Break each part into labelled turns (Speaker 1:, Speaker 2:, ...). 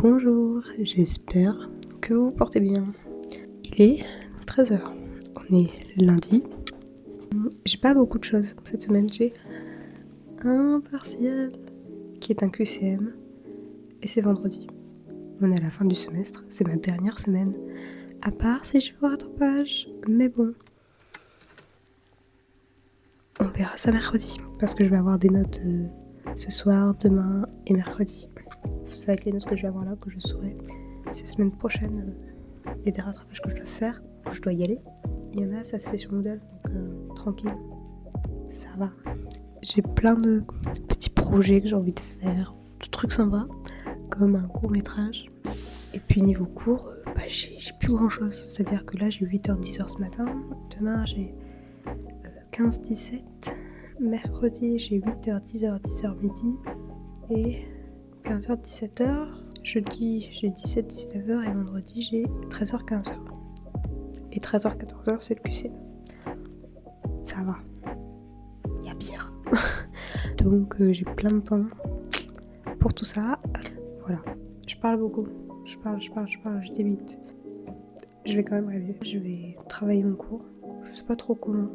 Speaker 1: Bonjour, j'espère que vous vous portez bien. Il est 13h, on est lundi. J'ai pas beaucoup de choses cette semaine, j'ai un partiel qui est un QCM et c'est vendredi. On est à la fin du semestre, c'est ma dernière semaine, à part si je fais au rattrapage, mais bon. On verra ça mercredi, parce que je vais avoir des notes ce soir, demain et mercredi. C'est avec les notes que je vais avoir là que je saurai. C'est la semaine prochaine, il y a des rattrapages que je dois faire, que je dois y aller. Il y en a, ça se fait sur Moodle, donc tranquille, ça va. J'ai plein de petits projets que j'ai envie de faire, de trucs sympas, comme un court-métrage. Et puis niveau cours, j'ai plus grand-chose. C'est-à-dire que là, j'ai 8h, 10h ce matin. Demain, j'ai 15-17. Mercredi, j'ai 8h, 10h, 10h midi. Et 15h, 17h. Jeudi, j'ai 17, 19h. Et vendredi, j'ai 13h, 15h. Et 13h, 14h, c'est le QC. Ça va. Il y a pire. Donc, j'ai plein de temps pour tout ça. Voilà. Je parle beaucoup. Je parle, je débite. Je vais quand même rêver. Je vais travailler mon cours. Je sais pas trop comment.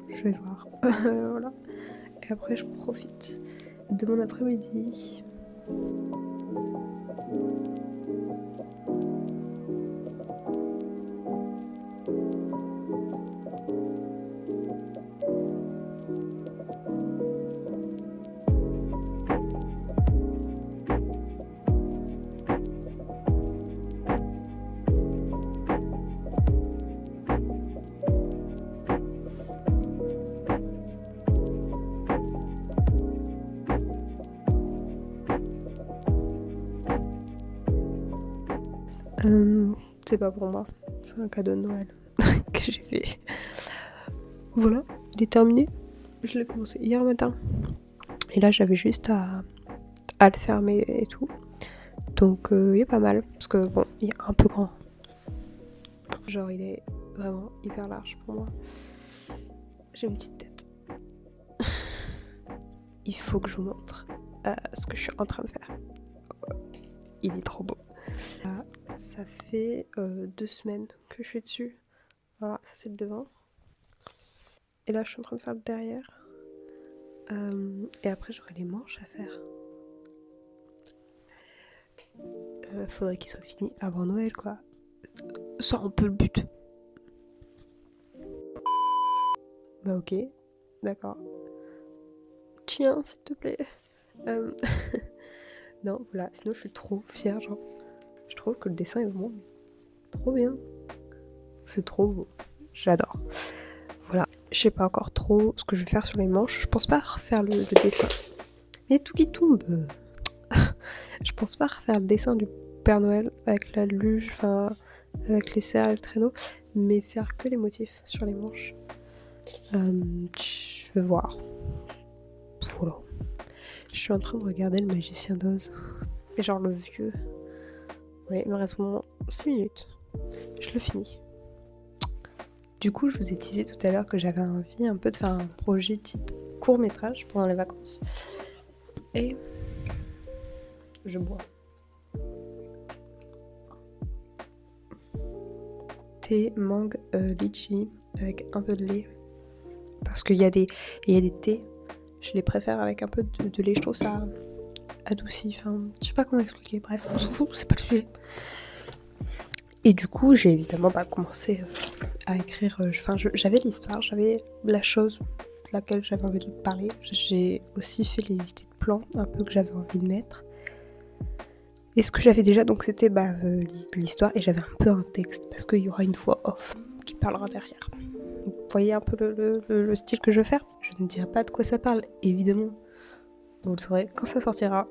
Speaker 1: Je vais voir. Voilà. Et après, je profite de mon après-midi. C'est pas pour moi. C'est un cadeau de Noël que j'ai fait. Voilà, il est terminé. Je l'ai commencé hier matin. Et là, j'avais juste à le fermer et tout. Donc, il est pas mal. Parce que, bon, il est un peu grand. Genre, il est vraiment hyper large pour moi. J'ai une petite tête. Il faut que je vous montre ce que je suis en train de faire. Il est trop beau. Ça fait 2 semaines que je suis dessus. Voilà, ça c'est le devant. Et là, je suis en train de faire le derrière. Et après, j'aurai les manches à faire. Faudrait qu'il soit fini avant Noël, quoi. C'est un peu le but. Bah ok, d'accord. Tiens, s'il te plaît. Non, voilà, sinon je suis trop fière, genre. Je trouve que le dessin est vraiment trop bien. C'est trop beau. J'adore. Voilà, je sais pas encore trop ce que je vais faire sur les manches. Je pense pas refaire le dessin. Il y a tout qui tombe. Je pense pas refaire le dessin du Père Noël avec la luge, enfin avec les cerfs et le traîneau, mais faire que les motifs sur les manches. Je vais voir. Voilà. Je suis en train de regarder le Magicien d'Oz. Et genre le vieux. Ouais, il me reste vraiment 6 minutes. Je le finis. Du coup, je vous ai teasé tout à l'heure que j'avais envie un peu de faire un projet type court-métrage pendant les vacances. Et je bois. Thé, mangue, litchi avec un peu de lait. Parce qu'il y a des thés, je les préfère avec un peu de lait. Je trouve ça adouci. Enfin, je sais pas comment expliquer. Bref, on s'en fout, c'est pas le sujet. Et du coup, j'ai évidemment commencé à écrire. J'avais l'histoire, j'avais la chose de laquelle j'avais envie de parler. J'ai aussi fait les idées de plans un peu que j'avais envie de mettre. Et ce que j'avais déjà, donc c'était l'histoire, et j'avais un peu un texte parce qu'il y aura une voix off qui parlera derrière. Vous voyez un peu le style que je veux faire. Je ne dirai pas de quoi ça parle, évidemment. Vous le saurez quand ça sortira.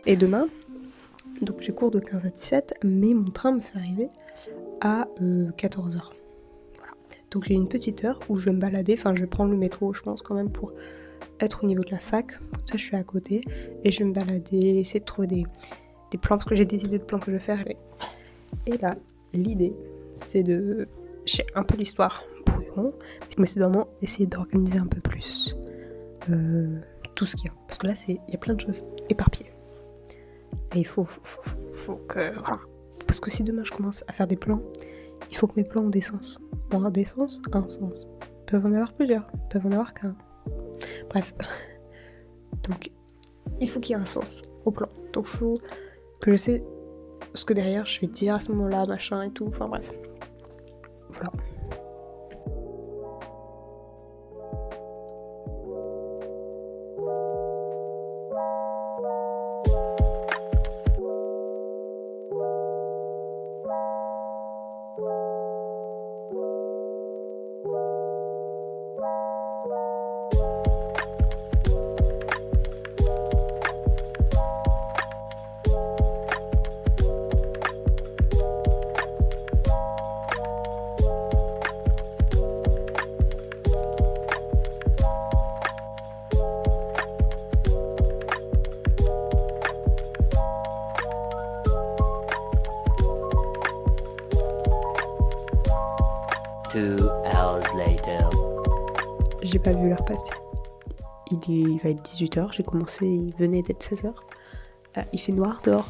Speaker 1: Et demain, donc j'ai cours de 15 à 17, mais mon train me fait arriver à 14h. Voilà. Donc j'ai une petite heure où je vais me balader, enfin je vais prendre le métro je pense quand même pour être au niveau de la fac, comme ça je suis à côté, et je vais me balader, essayer de trouver des plans, parce que j'ai des idées de plans que je vais faire. Et là, l'idée, c'est de... J'ai un peu l'histoire brouillon, mais c'est vraiment essayer d'organiser un peu plus tout tout ce qu'il y a. Parce que là, il y a plein de choses éparpillées. Et il faut que... Voilà. Parce que si demain je commence à faire des plans, il faut que mes plans ont des sens. Ont des sens, un sens. Ils peuvent en avoir plusieurs, ils peuvent en avoir qu'un. Bref. Donc, il faut qu'il y ait un sens au plan. Donc, il faut que je sais ce que derrière je vais dire à ce moment-là, machin et tout. Enfin bref. Voilà.
Speaker 2: Two hours later.
Speaker 1: J'ai pas vu l'heure passer. Il va être 18h, j'ai commencé, il venait d'être 16h. Il fait noir dehors.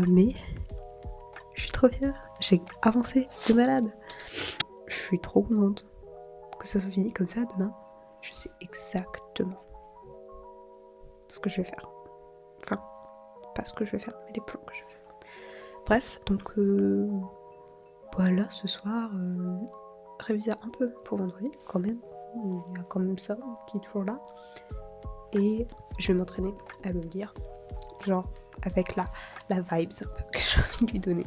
Speaker 1: Mais je suis trop fière. J'ai avancé de malade. Je suis trop contente que ça soit fini comme ça demain. Je sais exactement ce que je vais faire. Enfin, pas ce que je vais faire, mais les plans que je vais faire. Bref, donc voilà, ce soir, réviser un peu pour vendredi, quand même. Il y a quand même ça qui est toujours là. Et je vais m'entraîner à le lire, genre avec la vibes un peu que j'ai envie de lui donner.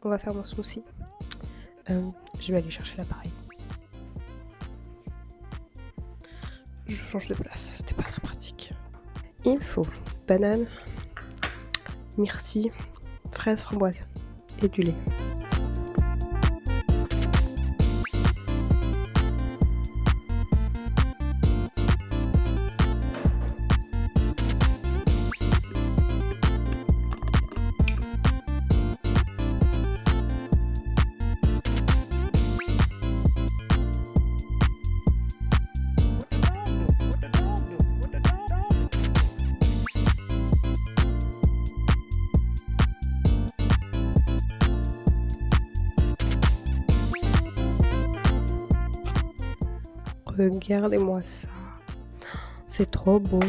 Speaker 1: On va faire mon smoothie. Je vais aller chercher l'appareil. Je change de place, c'était pas très pratique. Il me faut banane, myrtille, fraise, framboise et du lait. Regardez-moi ça. C'est trop beau.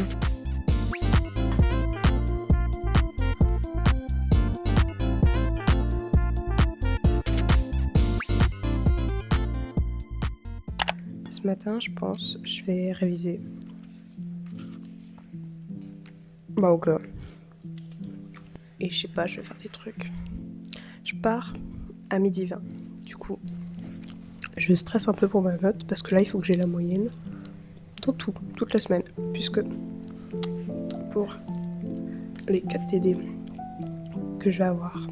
Speaker 1: Ce matin, je pense, je vais réviser. Ok. Et je sais pas, je vais faire des trucs. Je pars à 12h20. Du coup, je stresse un peu pour ma note parce que là, il faut que j'ai la moyenne dans toute la semaine. Puisque pour les 4 TD que je vais avoir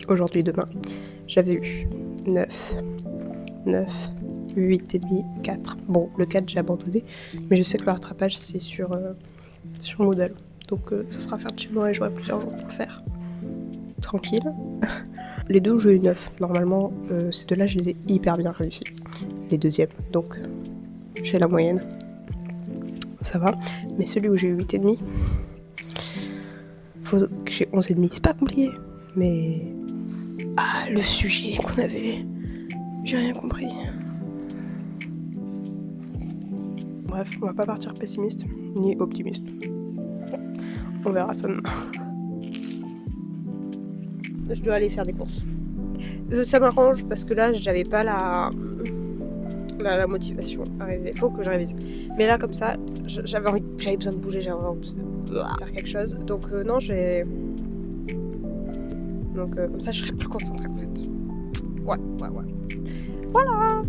Speaker 1: aujourd'hui, demain, j'avais eu 9, 8 et demi, 4. Bon, le 4, j'ai abandonné, mais je sais que le rattrapage, c'est sur Moodle. Donc, ça sera à faire de chez moi et j'aurai plusieurs jours pour le faire. Tranquille. Les deux où j'ai eu 9, normalement, ces deux-là, je les ai hyper bien réussis. Les deuxièmes, donc j'ai la moyenne. Ça va. Mais celui où j'ai eu 8,5, faut que j'ai 11,5. C'est pas compliqué, mais... Ah, le sujet qu'on avait... J'ai rien compris. Bref, on va pas partir pessimiste, ni optimiste. On verra ça demain. Je dois aller faire des courses. Ça m'arrange parce que là, j'avais pas la motivation à réviser. Il faut que je révise. Mais là, comme ça, j'avais besoin de bouger, j'avais envie de faire quelque chose. Donc non, Donc comme ça, je serai plus concentrée en fait. Ouais. Voilà.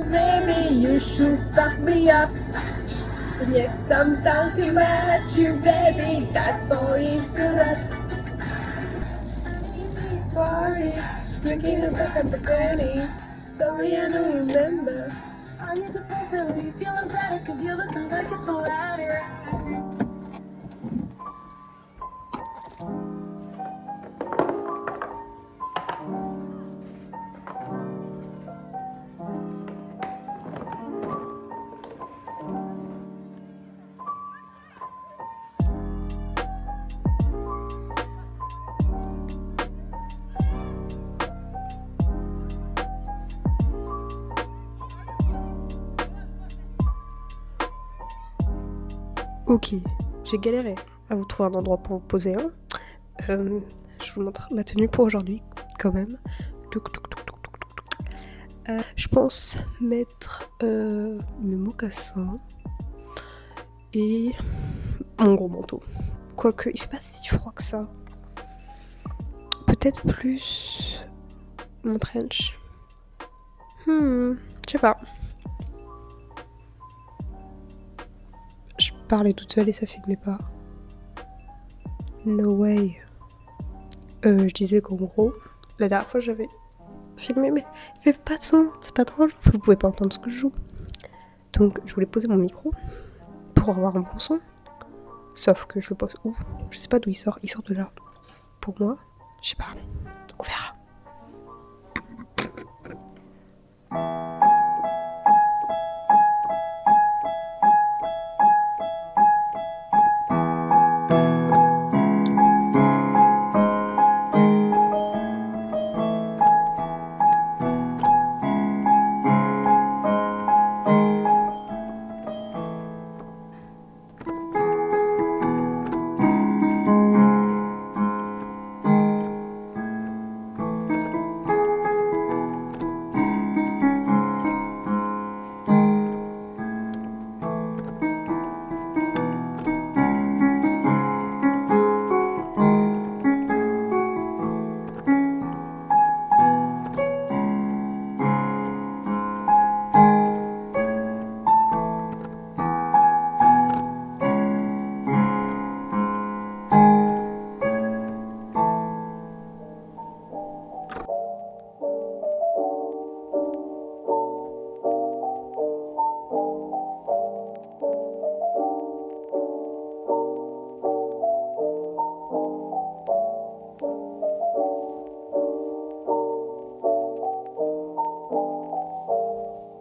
Speaker 3: Maybe you should fuck me up. Yes, I'm talking about you, baby. That's boy is correct. Sorry, drinking a cup of Bacardi. Sorry, I don't remember. I need to post it when you feeling better, cause you're looking like it's a ladder.
Speaker 1: Ok, j'ai galéré à vous trouver un endroit pour vous poser. Je vous montre ma tenue pour aujourd'hui, quand même. Je pense mettre mes mocassins et mon gros manteau. Quoique, il fait pas si froid que ça. Peut-être plus mon trench. Je sais pas. Je parlais toute seule et ça filmait pas. No way. Je disais qu'en gros, la dernière fois j'avais filmé, mais il n'y avait pas de son, c'est pas drôle, vous pouvez pas entendre ce que je joue. Donc je voulais poser mon micro pour avoir un bon son. Sauf que je le pose où ? Je sais pas d'où il sort de là. Pour moi, je sais pas. On verra.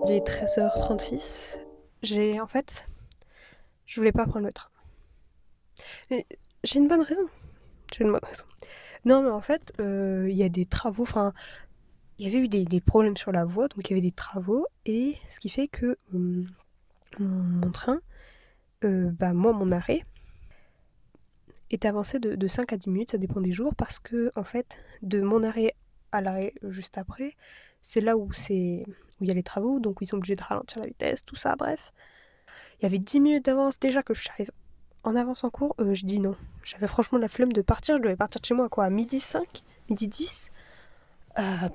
Speaker 1: Il est 13h36. En fait, je voulais pas prendre le train. Mais j'ai une bonne raison. Non, mais en fait, il y a des travaux. Enfin, il y avait eu des problèmes sur la voie, donc il y avait des travaux. Et ce qui fait que mon train, moi, mon arrêt, est avancé de 5 à 10 minutes. Ça dépend des jours. Parce que, en fait, de mon arrêt à l'arrêt juste après, c'est là où il y a les travaux, donc ils sont obligés de ralentir la vitesse, tout ça, bref. Il y avait 10 minutes d'avance, déjà que j'arrive en avance en cours, je dis non. J'avais franchement la flemme de partir, je devais partir de chez moi à midi 5, midi 10,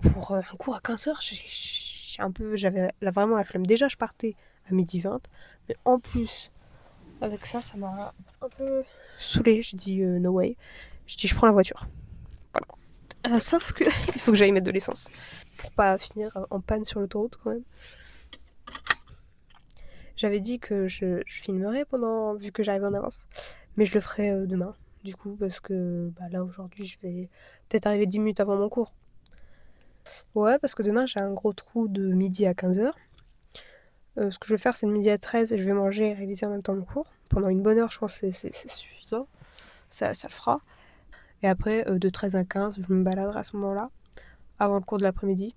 Speaker 1: pour un cours à 15h, j'avais vraiment la flemme. Déjà, je partais à midi 20, mais en plus, avec ça m'a un peu saoulée. J'ai dit no way, je prends la voiture. Voilà. Sauf que il faut que j'aille mettre de l'essence. Pour pas finir en panne sur l'autoroute quand même. J'avais dit que je filmerais vu que j'arrive en avance, mais je le ferai demain, du coup, parce que là aujourd'hui je vais peut-être arriver 10 minutes avant mon cours. Ouais, parce que demain j'ai un gros trou de midi à 15h. Ce que je vais faire, c'est de midi à 13 et je vais manger et réviser en même temps mon cours. Pendant une bonne heure, je pense que c'est suffisant. Ça le fera. Et après, de 13 à 15, je me baladerai à ce moment-là, avant le cours de l'après-midi.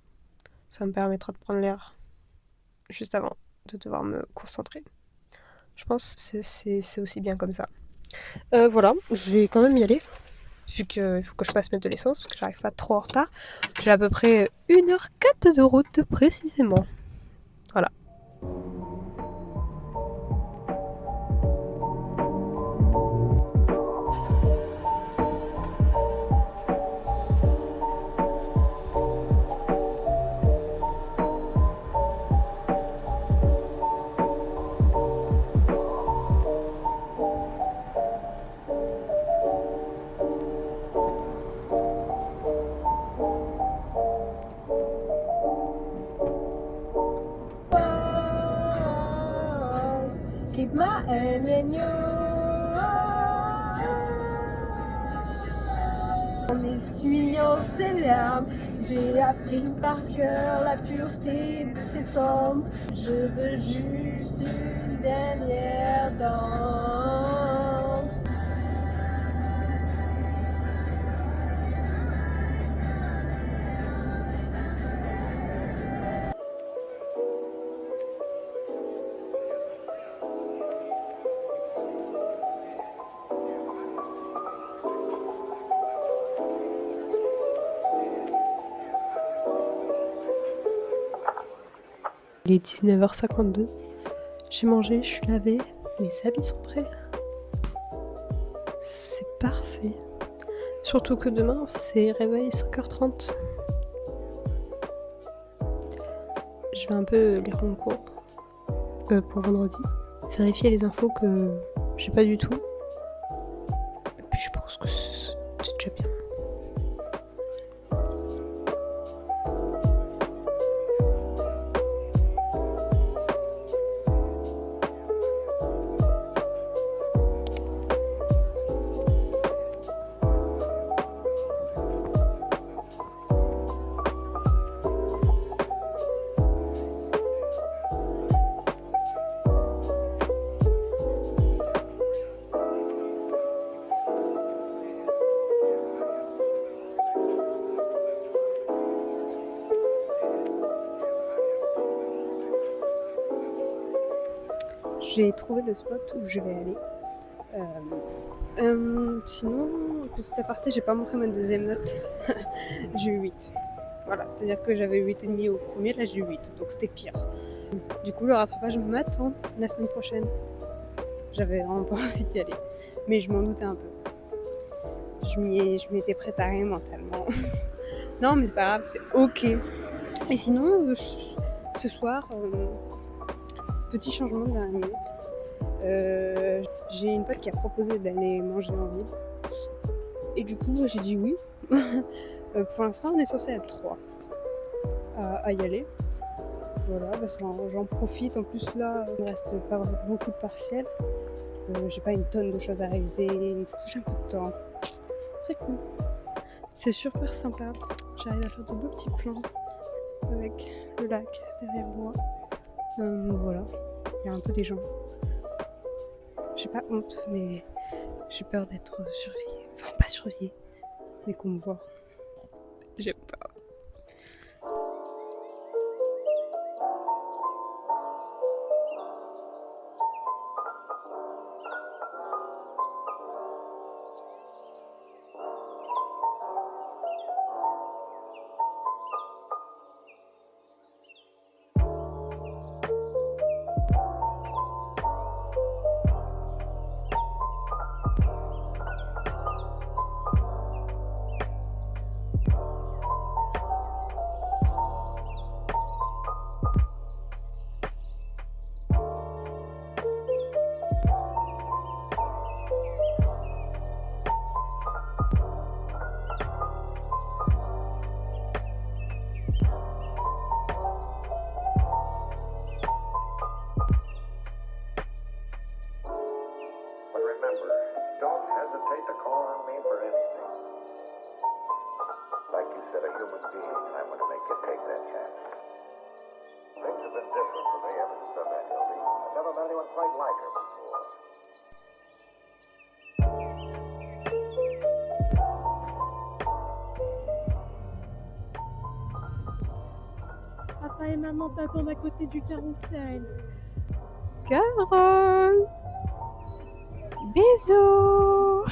Speaker 1: Ça me permettra de prendre l'air juste avant de devoir me concentrer. Je pense que c'est aussi bien comme ça. Voilà, je vais quand même y aller, vu qu'il faut que je passe mettre de l'essence, parce que j'arrive pas trop en retard. J'ai à peu près 1h04 de route précisément. Voilà.
Speaker 3: Keep my hand in yours. En essuyant ses larmes, j'ai appris par cœur la pureté de ses formes. Je veux juste une dernière danse.
Speaker 1: Il est 19h52. J'ai mangé, je suis lavée, mes habits sont prêts. C'est parfait. Surtout que demain, c'est réveil 5h30. Je vais un peu lire mon cours pour vendredi. Vérifier les infos que j'ai pas du tout. Et puis je pense que c'est déjà bien. J'ai trouvé le spot où je vais aller. Sinon, petit aparté, j'ai pas montré ma deuxième note. J'ai eu 8. Voilà, c'est-à-dire que j'avais 8,5 au premier, là j'ai eu 8, donc c'était pire. Du coup, le rattrapage m'attend la semaine prochaine. J'avais vraiment pas envie d'y aller, mais je m'en doutais un peu. Je m'étais préparée mentalement. Non, mais c'est pas grave, c'est ok. Et sinon, ce soir, petit changement de dernière minute. J'ai une pote qui a proposé d'aller manger en ville. Et du coup, j'ai dit oui. Pour l'instant, on est censé être 3 à y aller. Voilà, parce que j'en profite. En plus, là, il me reste pas beaucoup de partiels. J'ai pas une tonne de choses à réviser. Du coup, j'ai un peu de temps. Très cool. C'est super sympa. J'arrive à faire de beaux petits plans avec le lac derrière moi. Voilà, il y a un peu des gens. J'ai pas honte, mais j'ai peur d'être surveillée. Enfin, pas surveillée, mais qu'on me voit. J'ai peur.
Speaker 4: has been different for me ever since I met Hildy. I've never met anyone quite like her before.
Speaker 5: Papa et maman t'attendent à côté du carrousel.
Speaker 1: Carole! Bisous!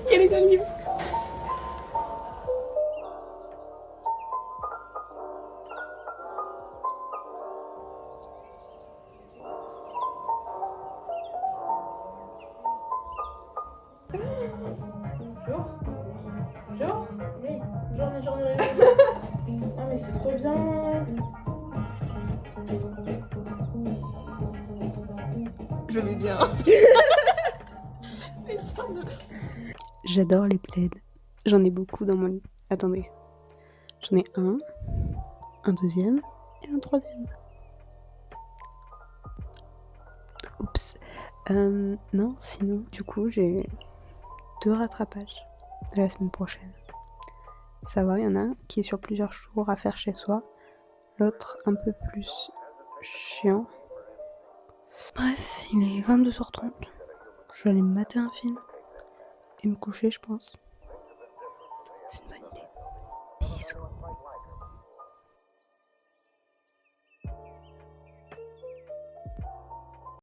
Speaker 5: Il y a les animaux. Bonjour. Bonjour. Oui. Bonjour. Ah mais c'est trop bien. Je vais bien. Les sortes de...
Speaker 1: J'adore les plaids. J'en ai beaucoup dans mon lit. Attendez. J'en ai un deuxième et un troisième. Oups. Non, sinon, du coup, j'ai 2 rattrapages de la semaine prochaine. Ça va, il y en a un qui est sur plusieurs jours à faire chez soi. L'autre un peu plus chiant. Bref, il est 22h30. Je vais aller me mater un film. Et me coucher, je pense. C'est une bonne idée. Bisous.